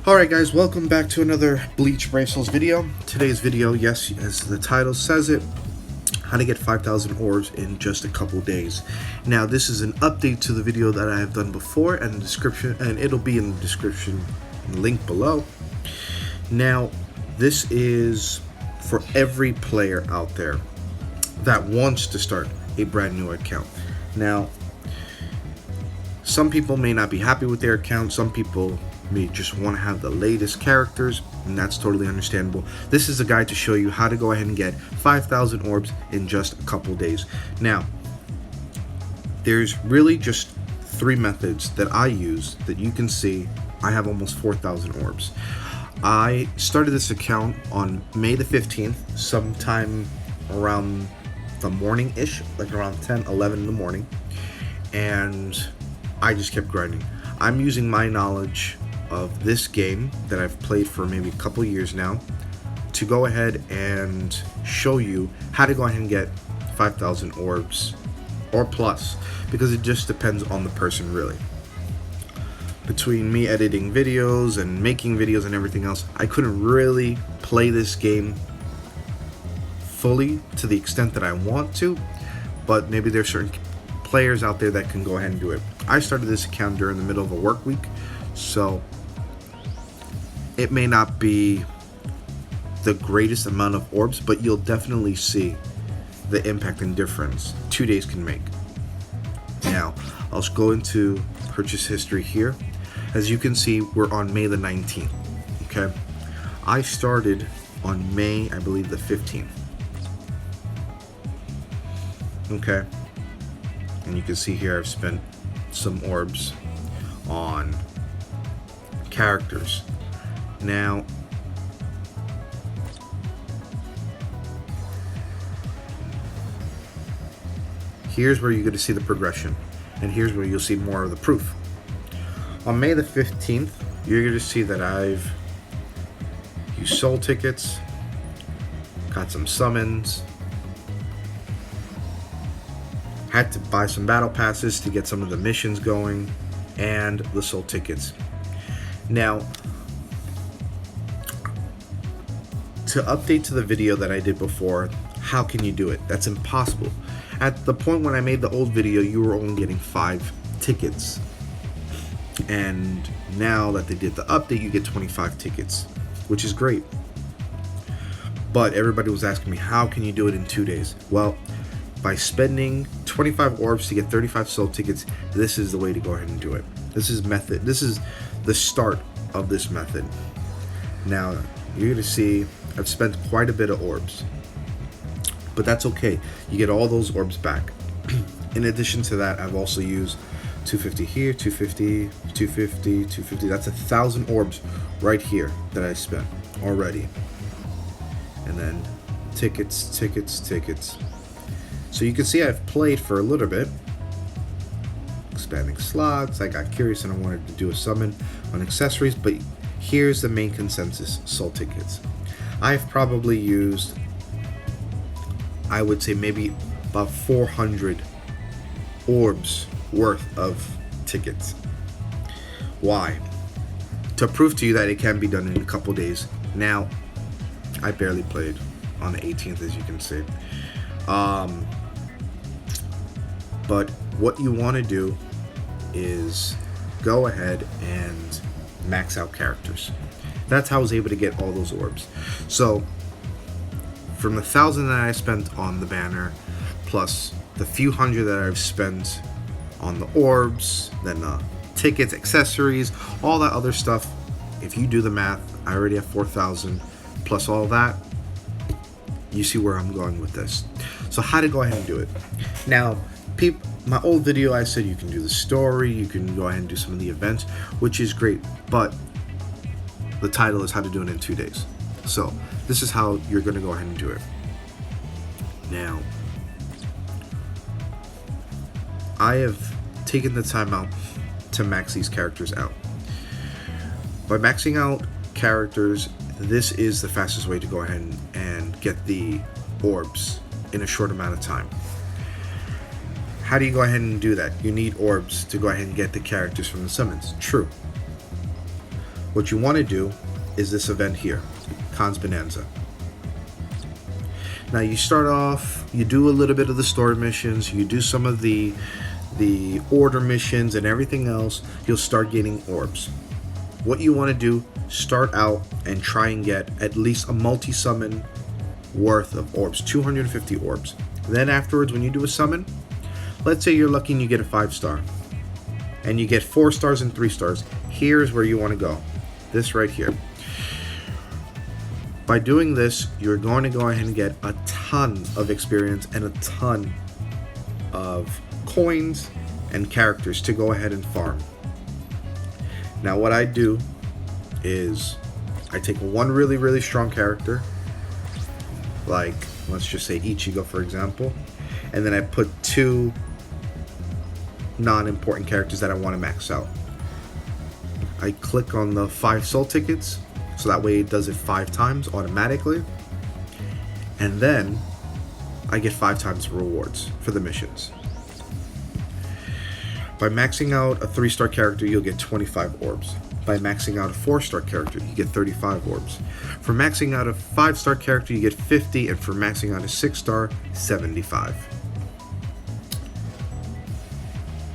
Alright guys, welcome back to another Bleach Brave Souls video. Today's video, yes, as the title says it, how to get 5,000 orbs in just a couple days. Now this is an update to the video that I have done before, and the description, and it'll be in the description link below. Now this is for every player out there that wants to start a brand new account. Now some people may not be happy with their account, some people may just want to have the latest characters, and that's totally understandable. This is a guide to show you how to go ahead and get 5,000 orbs in just a couple days. Now there's really just three methods that I use that you can see. I have almost 4,000 orbs. I started this account on May the 15th, sometime around the morning-ish, like around 10, 11 in the morning, and I just kept grinding. I'm using my knowledge of this game that I've played for maybe a couple years now to go ahead and show you how to go ahead and get 5,000 orbs or plus, because it just depends on the person really. Between me editing videos and making videos and everything else, I couldn't really play this game fully to the extent that I want to, but maybe there's certain players out there that can go ahead and do it. I started this account during the middle of a work week, so it may not be the greatest amount of orbs, but you'll definitely see the impact and difference 2 days can make. Now I'll go into purchase history here. As you can see, we're on May the 19th. Okay, I started on May, I believe, the 15th. Okay, and you can see here I've spent some orbs on characters. Now here's where you're going to see the progression, and here's where you'll see more of the proof. On May the 15th, you're going to see that I've used soul tickets, got some summons, had to buy some battle passes to get some of the missions going, and the soul tickets. Now, to update to the video that I did before, how can you do it? That's impossible. At the point when I made the old video, you were only getting 5 tickets. And now that they did the update, you get 25 tickets, which is great. But everybody was asking me, how can you do it in 2 days? Well, by spending 25 orbs to get 35 soul tickets, this is the way to go ahead and do it. This is the start of this method. Now you're gonna see I've spent quite a bit of orbs, but that's okay. You get all those orbs back. In addition to that, I've also used 250 here, 250, 250, 250. That's 1,000 orbs right here that I spent already. And then tickets, tickets, tickets. So you can see I've played for a little bit, expanding slots. I got curious and I wanted to do a summon on accessories, but here's the main consensus: soul tickets. I've probably used, I would say, maybe about 400 orbs worth of tickets. Why? To prove to you that it can be done in a couple days. Now, I barely played on the 18th, as you can see. But what you want to do is go ahead and max out characters. That's how I was able to get all those orbs. So from the 1,000 that I spent on the banner, plus the few hundred that I've spent on the orbs, then tickets, accessories, all that other stuff, if you do the math, I already have 4,000 plus all that. You see where I'm going with this. So how to go ahead and do it. Now, my old video, I said you can do the story, you can go ahead and do some of the events, which is great, but the title is how to do it in 2 days. So this is how you're going to go ahead and do it. Now, I have taken the time out to max these characters out. By maxing out characters, this is the fastest way to go ahead and get the orbs in a short amount of time. How do you go ahead and do that? You need orbs to go ahead and get the characters from the summons. True. What you want to do is this event here, Cons Bonanza. Now you start off, you do a little bit of the story missions, you do some of the order missions and everything else, you'll start getting orbs. What you want to do, start out and try and get at least a multi-summon worth of orbs, 250 orbs. Then afterwards, when you do a summon, let's say you're lucky and you get a 5-star and you get 4 stars and 3 stars. Here's where you want to go, this right here. By doing this, you're going to go ahead and get a ton of experience and a ton of coins and characters to go ahead and farm. Now what I do is I take one really strong character, like let's just say Ichigo for example, and then I put 2 non-important characters that I want to max out. I click on the 5 soul tickets, so that way it does it 5 times automatically, and then I get 5 times the rewards for the missions. By maxing out a 3-star character, you'll get 25 orbs. By maxing out a 4-star character, you get 35 orbs. For maxing out a 5-star character, you get 50, and for maxing out a 6-star, 75.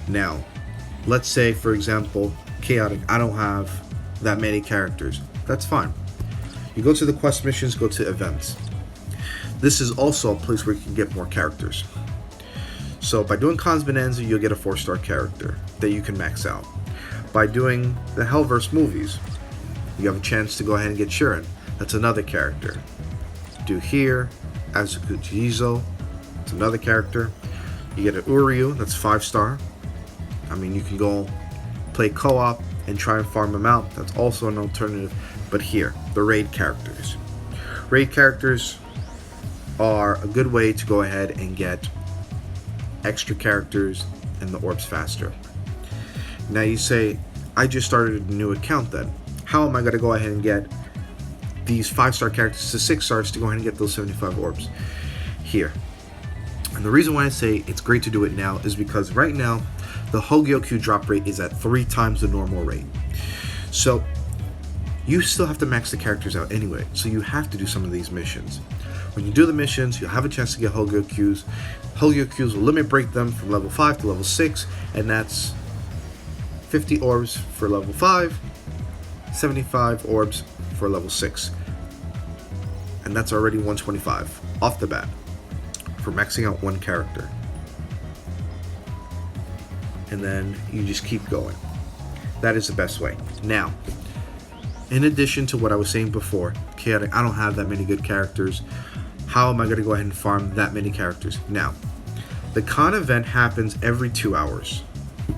Now, let's say, for example, Chaotic, I don't have that many characters. That's fine. You go to the quest missions, go to events. This is also a place where you can get more characters. So by doing Cons Bonanza, you'll get a 4-star character that you can max out. By doing the Hellverse movies, you have a chance to go ahead and get Shirin. That's another character. Do here, Azuku Jizo, it's another character. You get an Uryu, that's 5-star. I mean, you can go play co-op and try and farm them out. That's also an alternative. But here, the raid characters. Raid characters are a good way to go ahead and get extra characters and the orbs faster. Now you say, I just started a new account then. How am I going to go ahead and get these 5-star characters to 6 stars to go ahead and get those 75 orbs? Here. And the reason why I say it's great to do it now is because right now the Hogyoku drop rate is at 3 times the normal rate. So you still have to max the characters out anyway, so you have to do some of these missions. When you do the missions, you'll have a chance to get Hogyokus. Hogyokus will limit break them from level 5 to level 6, and that's 50 orbs for level 5, 75 orbs for level 6. And that's already 125 off the bat for maxing out one character. And then you just keep going. That is the best way. Now, in addition to what I was saying before, Chaotic, I don't have that many good characters. How am I going to go ahead and farm that many characters? Now, the con event happens every 2 hours.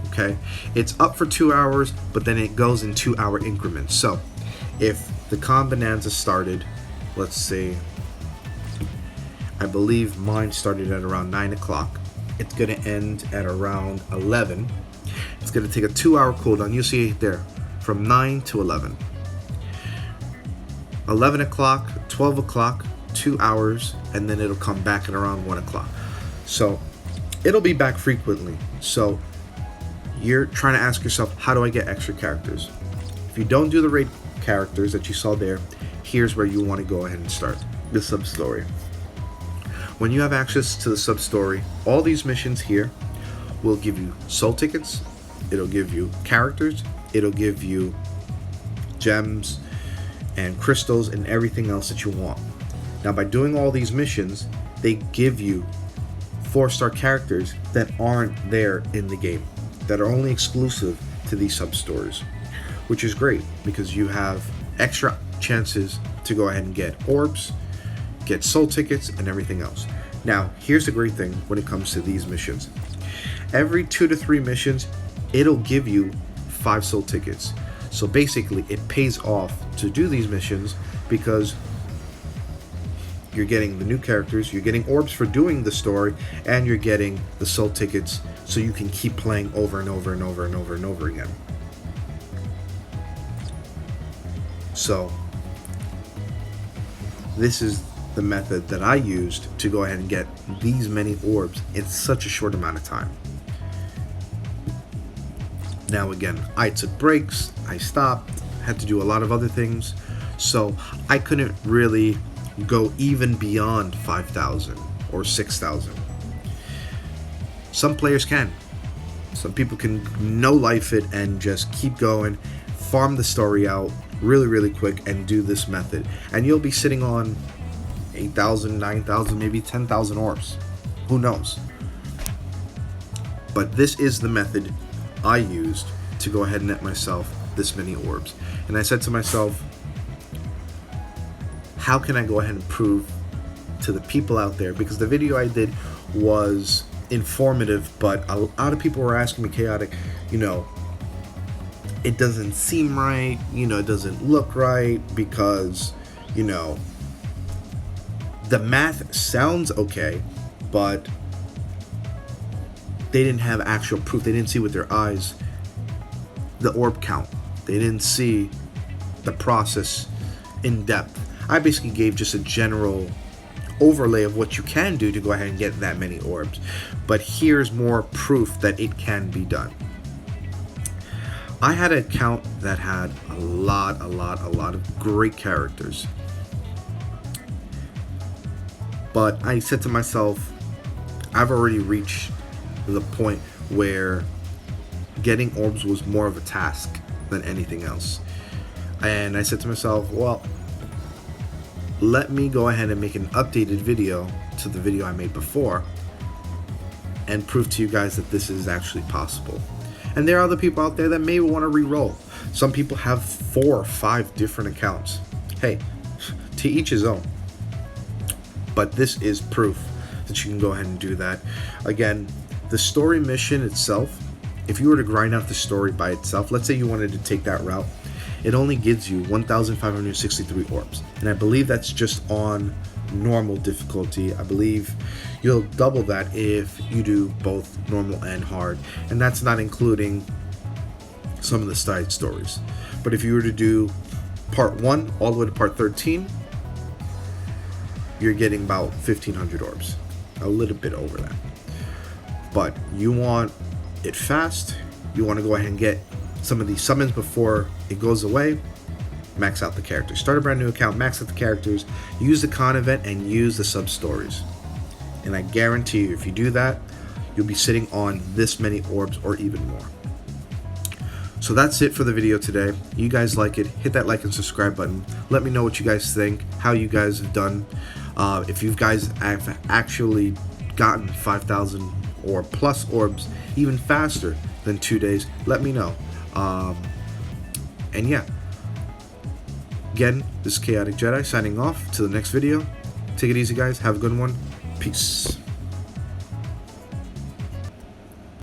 Okay? It's up for 2 hours, but then it goes in 2-hour increments. So, if the con bonanza started, let's see, I believe mine started at around 9 o'clock. It's going to end at around 11. It's going to take a 2-hour cooldown. You see it there, from 9 to 11. 11 o'clock, 12 o'clock, 2 hours, and then it'll come back at around 1 o'clock. So it'll be back frequently. So you're trying to ask yourself, how do I get extra characters? If you don't do the raid characters that you saw there, here's where you want to go ahead and start the sub-story. When you have access to the sub-story, all these missions here will give you soul tickets, it'll give you characters, it'll give you gems and crystals and everything else that you want. Now by doing all these missions, they give you 4-star characters that aren't there in the game, that are only exclusive to these sub-stores, which is great because you have extra chances to go ahead and get orbs, get soul tickets, and everything else. Now, here's the great thing when it comes to these missions. Every 2 to 3 missions, it'll give you 5 soul tickets. So basically, it pays off to do these missions because you're getting the new characters, you're getting orbs for doing the story, and you're getting the soul tickets so you can keep playing over and over and over and over and over again. So, this is the method that I used to go ahead and get these many orbs in such a short amount of time. Now again, I took breaks, I stopped, had to do a lot of other things, so I couldn't really go even beyond 5,000 or 6,000. Some players can. Some people can no-life it and just keep going, farm the story out really quick and do this method. And you'll be sitting on 8,000, 9,000, maybe 10,000 orbs. Who knows? But this is the method I used to go ahead and net myself this many orbs. And I said to myself, how can I go ahead and prove to the people out there? Because the video I did was informative, but a lot of people were asking me, Chaotic, you know, it doesn't seem right, you know, it doesn't look right, because, you know, the math sounds okay, but they didn't have actual proof. They didn't see with their eyes the orb count. They didn't see the process in depth. I basically gave just a general overlay of what you can do to go ahead and get that many orbs, but here's more proof that it can be done. I had an account that had a lot of great characters, but I said to myself, I've already reached the point where getting orbs was more of a task than anything else. And I said to myself, well, let me go ahead and make an updated video to the video I made before and prove to you guys that this is actually possible. And there are other people out there that may want to re-roll. Some people have 4 or 5 different accounts. Hey, to each his own. But this is proof that you can go ahead and do that. Again, the story mission itself, if you were to grind out the story by itself, let's say you wanted to take that route, it only gives you 1,563 orbs. And I believe that's just on normal difficulty. I believe you'll double that if you do both normal and hard. And that's not including some of the side stories. But if you were to do part 1 all the way to part 13, you're getting about 1,500 orbs. A little bit over that. But you want it fast, you want to go ahead and get some of these summons before it goes away, max out the characters. Start a brand new account, max out the characters, use the con event, and use the sub stories. And I guarantee you, if you do that, you'll be sitting on this many orbs or even more. So that's it for the video today. You guys like it, hit that like and subscribe button. Let me know what you guys think, how you guys have done. If you guys have actually gotten 5,000 or plus orbs even faster than 2 days, let me know. And yeah, again, this is Chaotic Jedi signing off. To the next video. Take it easy, guys. Have a good one. Peace.